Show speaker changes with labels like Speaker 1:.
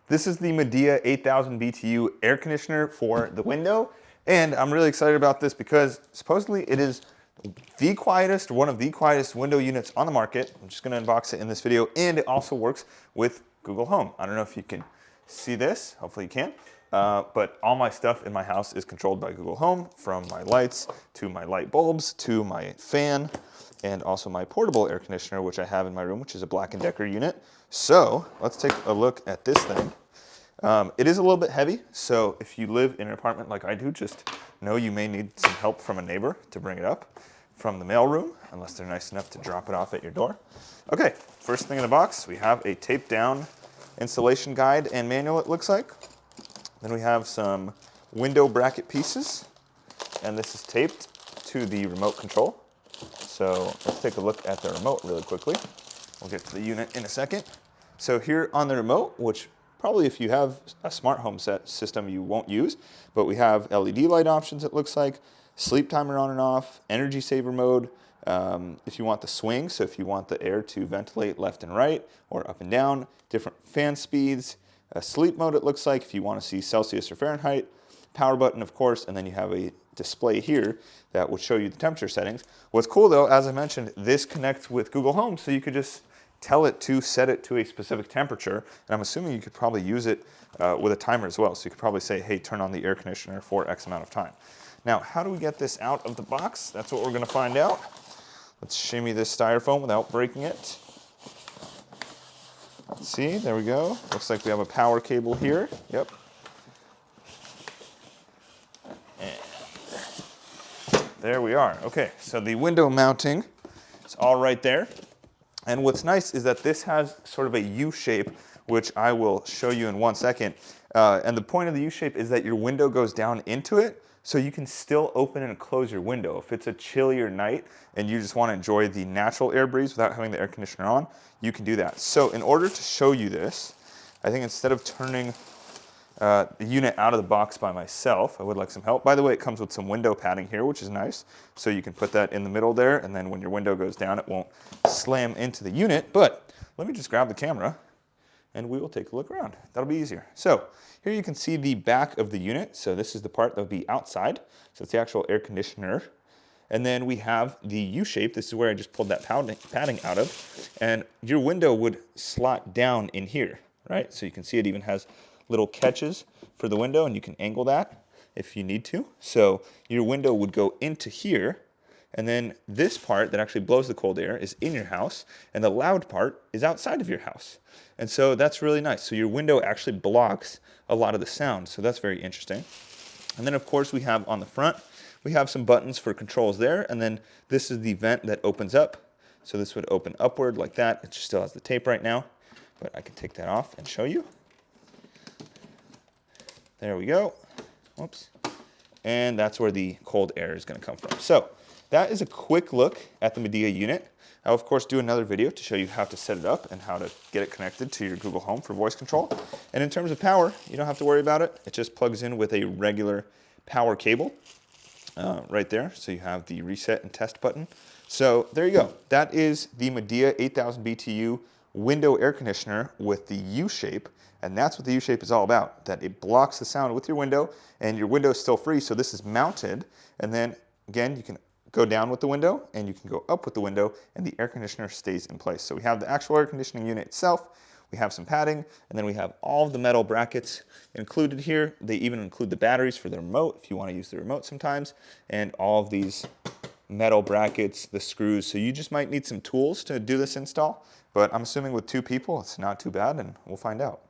Speaker 1: This is the Midea 8000 BTU air conditioner for the window, and I'm really excited about this because supposedly it is the quietest, one of the quietest window units on the market. I'm just going to unbox it in this video, and it also works with Google Home. I don't know if you can see this, hopefully you can, but all my stuff in my house is controlled by Google Home, from my lights to my light bulbs to my fan, and also my portable air conditioner, which I have in my room, which is a Black & Decker unit. So let's take a look at this thing. It is a little bit heavy, so if you live in an apartment like I do, just know you may need some help from a neighbor to bring it up from the mailroom, unless they're nice enough to drop it off at your door. Okay, first thing in the box, we have a taped down installation guide and manual, it looks like. Then we have some window bracket pieces, and this is taped to the remote control. So let's take a look at the remote really quickly. We'll get to the unit in a second. So here on the remote, which probably if you have a smart home set system you won't use, but we have LED light options, it looks like, sleep timer on and off, energy saver mode, if you want the swing, so if you want the air to ventilate left and right or up and down, different fan speeds, sleep mode it looks like if you want to see Celsius or Fahrenheit, power button of course, and then you have a display here that will show you the temperature settings. What's cool though, as I mentioned, this connects with Google Home, so you could just tell it to set it to a specific temperature, and I'm assuming you could probably use it with a timer as well, so you could probably say, hey, turn on the air conditioner for X amount of time. Now, how do we get this out of the box? That's what we're going to find out. Let's shimmy this styrofoam without breaking it. Let's see, there we go. Looks like we have a power cable here. Yep. There we are. Okay, so the window mounting is all right there. And what's nice is that this has sort of a U-shape, which I will show you in 1 second. And the point of the U-shape is that your window goes down into it, so you can still open and close your window. If it's a chillier night and you just want to enjoy the natural air breeze without having the air conditioner on, you can do that. So in order to show you this, I think instead of turning the unit out of the box by myself, I would like some help. By the way, it comes with some window padding here, which is nice. So you can put that in the middle there, and then when your window goes down, it won't slam into the unit. But let me just grab the camera and we will take a look around. That'll be easier. So here you can see the back of the unit. So this is the part that will be outside. So it's the actual air conditioner. And then we have the U-shape. This is where I just pulled that padding out of. And your window would slot down in here, right? So you can see it even has little catches for the window, and you can angle that if you need to. So your window would go into here, and then this part that actually blows the cold air is in your house, and the loud part is outside of your house. And so that's really nice. So your window actually blocks a lot of the sound, so that's very interesting. And then of course we have on the front, we have some buttons for controls there, and then this is the vent that opens up. So this would open upward like that. It still has the tape right now, but I can take that off and show you. There we go. Whoops. And that's where the cold air is going to come from. So that is a quick look at the Midea unit. I'll of course do another video to show you how to set it up and how to get it connected to your Google Home for voice control. And in terms of power, you don't have to worry about it. It just plugs in with a regular power cable right there. So you have the reset and test button. So there you go. That is the Midea 8000 BTU window air conditioner with the U-shape. And that's what the U-shape is all about, that it blocks the sound with your window, and your window is still free, so this is mounted. And then, again, you can go down with the window, and you can go up with the window, and the air conditioner stays in place. So we have the actual air conditioning unit itself, we have some padding, and then we have all of the metal brackets included here. They even include the batteries for the remote, if you want to use the remote sometimes, and all of these metal brackets, the screws. So you just might need some tools to do this install, but I'm assuming with 2 people, it's not too bad, and we'll find out.